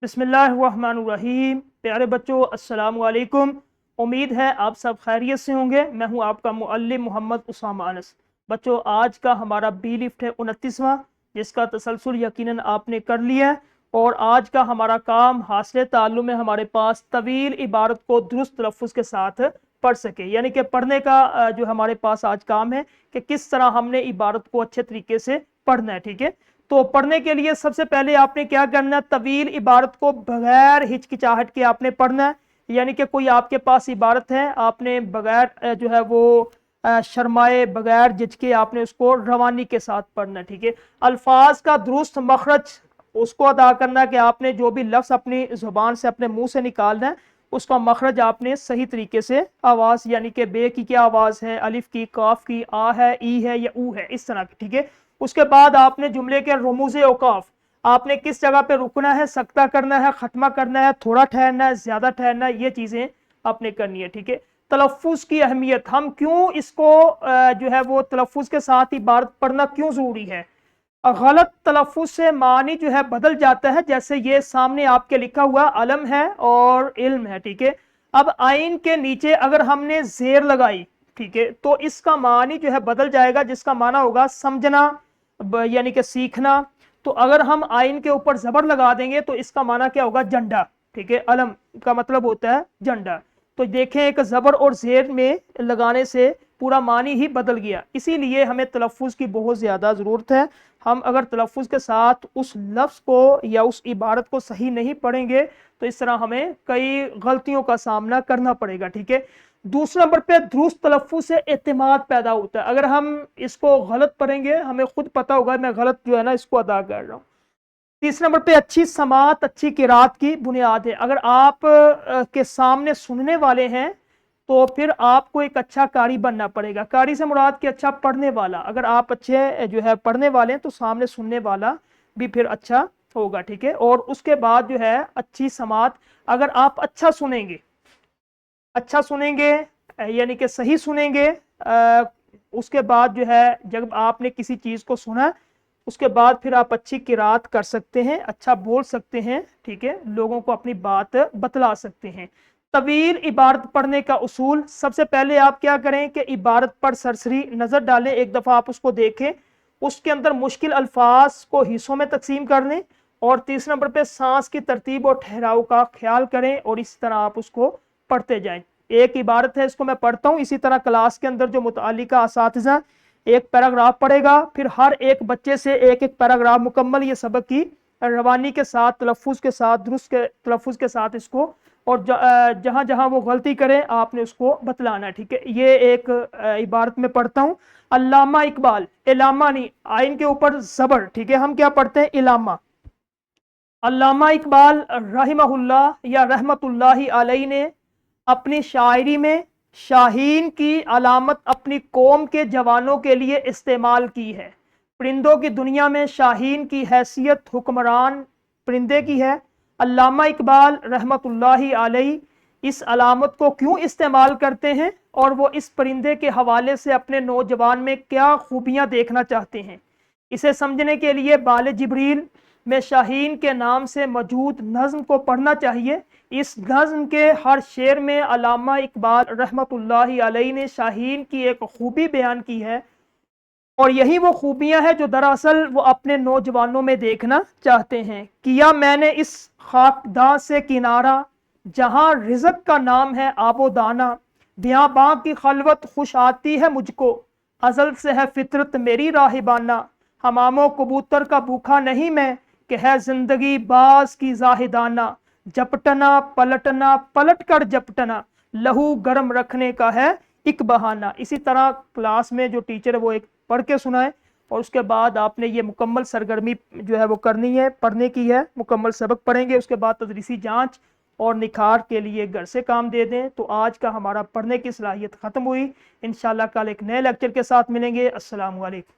बिस्मिल्लाहिर्रहमानिर्रहीम। प्यारे बच्चों, अस्सलाम वालेकुम। उम्मीद है आप सब खैरियत से होंगे। मैं हूं आपका मुअल्लिम मोहम्मद उसामा अनस। बच्चों, आज का हमारा बी लिफ्ट है 29वां, जिसका तसलसल यकीनन आपने कर लिया है। और आज का हमारा काम हासिल ताल्लुम में हमारे पास तवील इबारत को दुरुस्त तलफ़्फ़ुज़ के साथ पढ़ सके, यानी कि पढ़ने का जो हमारे पास आज काम है कि किस तरह हमने इबारत को अच्छे तरीके से पढ़ना है। ठीक है, तो पढ़ने के लिए सबसे पहले आपने क्या करना है, तवील इबारत को बगैर हिचकिचाहट के आपने पढ़ना है। यानी कि कोई आपके पास इबारत है, आपने बगैर जो है वो शर्माए, बगैर झिझके आपने उसको रवानी के साथ पढ़ना है। ठीक है, अल्फाज का दुरुस्त मखरज उसको अदा करना है कि आपने जो भी लफ्ज़ अपनी ज़ुबान से अपने मुंह से निकालना है उसका मखरज आपने सही तरीके से आवाज़, यानी कि बे की क्या आवाज़ है, अलिफ की, काफ की, आ है, ई है या ऊ है, इस तरह की। ठीक है, उसके बाद आपने जुमले के रमूज़े औकाफ, आपने किस जगह पे रुकना है, सकता करना है, खत्मा करना है, थोड़ा ठहरना है, ज्यादा ठहरना है, ये चीजें आपने करनी है। ठीक है, तलफ़्फ़ुज़ की अहमियत, हम क्यों इसको जो है वो तलफ़्फ़ुज़ के साथ इबारत पढ़ना क्यों जरूरी है। गलत तलफ़्फ़ुज़ से मानी जो है बदल जाता है, जैसे ये सामने आपके लिखा हुआ अलम है और इल्म है। ठीक है, अब आइन के नीचे अगर हमने जेर लगाई, ठीक है, तो इसका मानी जो है बदल जाएगा, जिसका माना होगा समझना, यानी कि सीखना। तो अगर हम आइन के ऊपर जबर लगा देंगे तो इसका माना क्या होगा, झंडा। ठीक है, अलम का मतलब होता है झंडा। तो देखें, एक जबर और जेर में लगाने से पूरा मानी ही बदल गया। इसीलिए हमें तलफ़्फ़ुज़ की बहुत ज्यादा जरूरत है। हम अगर तलफ़्फ़ुज़ के साथ उस लफ्ज़ को या उस इबारत को सही नहीं पढ़ेंगे तो इस तरह हमें कई गलतियों का सामना करना पड़ेगा। ठीक है, दूसरे नंबर पे दुरुस्त तलफ़्फ़ुज़ से एतमाद पैदा होता है। अगर हम इसको गलत पढ़ेंगे, हमें खुद पता होगा मैं गलत जो है ना इसको अदा कर रहा हूँ। तीसरे नंबर पे अच्छी समात, अच्छी किरात की बुनियाद है। अगर आप के सामने सुनने वाले हैं तो फिर आपको एक अच्छा कारी बनना पड़ेगा। कारी से मुराद कि अच्छा पढ़ने वाला। अगर आप अच्छे जो है पढ़ने वाले हैं तो सामने सुनने वाला भी फिर अच्छा होगा। ठीक है, और उसके बाद जो है अच्छी समात, अगर आप अच्छा सुनेंगे, अच्छा सुनेंगे यानी कि सही सुनेंगे, उसके बाद जो है जब आपने किसी चीज को सुना उसके बाद फिर आप अच्छी किरात कर सकते हैं, अच्छा बोल सकते हैं। ठीक है, लोगों को अपनी बात बतला सकते हैं। तवील इबारत पढ़ने का उसूल, सबसे पहले आप क्या करें कि इबारत पर सरसरी नजर डालें, एक दफा आप उसको देखें, उसके अंदर मुश्किल अल्फाज को हिस्सों में तकसीम कर लें, और तीसरे नंबर पे सांस की तरतीब और ठहराव का ख्याल करें, और इस तरह आप उसको पढ़ते जाएं। एक इबारत है, इसको मैं पढ़ता हूं, इसी तरह क्लास के अंदर जो मुतअल्लिका असातिज़ा एक पैराग्राफ पढ़ेगा, फिर हर एक बच्चे से एक एक पैराग्राफ मुकम्मल ये सबक की रवानी के साथ, तलफ़्फ़ुज़ के साथ, दुरुस्त के तलफ़्फ़ुज़ के साथ इसको, और जहां जहां वो गलती करे आपने उसको बतलाना है। ठीक है, ये एक इबारत में पढ़ता हूं। अल्लामा इकबाल, इलामा नहीं, आइन के ऊपर जबर। ठीक है, हम क्या पढ़ते हैं, इलामा। अल्लामा इकबाल रहमहुल्लाह या रहमतुल्लाहि अलैहि ने अपनी शायरी में शाहीन की अलामत अपनी कौम के जवानों के लिए इस्तेमाल की है। परिंदों की दुनिया में शाहीन की हैसियत हुक्मरान परिंदे की है। अल्लामा इकबाल रहमतुल्लाहि अलैहि इस अलामत को क्यों इस्तेमाल करते हैं, और वो इस परिंदे के हवाले से अपने नौजवान में क्या खूबियां देखना चाहते हैं, इसे समझने के लिए बाले जिब्रील में शाहीन के नाम से मौजूद नज्म को पढ़ना चाहिए। इस नज्म के हर शेर में अल्लामा इकबाल रहमतुल्लाहि अलैहि ने शाहीन की एक खूबी बयान की है, और यही वो खूबियां हैं जो दरअसल वो अपने नौजवानों में देखना चाहते हैं। किया मैंने इस खाकदां से किनारा, जहां रिज़्क़ का नाम है आबो दाना, बियाबां की खलवत खुश आती है मुझको, अजल से है फितरत मेरी राहिबाना, हमामो कबूतर का भूखा नहीं मैं, कि है जिंदगी बाज की जाहिदाना, झपटना पलटना पलट कर झपटना, लहू गर्म रखने का है एक बहाना। इसी तरह क्लास में जो टीचर है वो एक पढ़ के सुनाए, और उसके बाद आपने ये मुकम्मल सरगर्मी जो है वो करनी है, पढ़ने की है, मुकम्मल सबक पढ़ेंगे। उसके बाद तदरीसी जांच और निखार के लिए घर से काम दे दें। तो आज का हमारा पढ़ने की सलाहियत ख़त्म हुई। इंशाल्लाह कल एक नए लेक्चर के साथ मिलेंगे। अस्सलामु अलैकुम।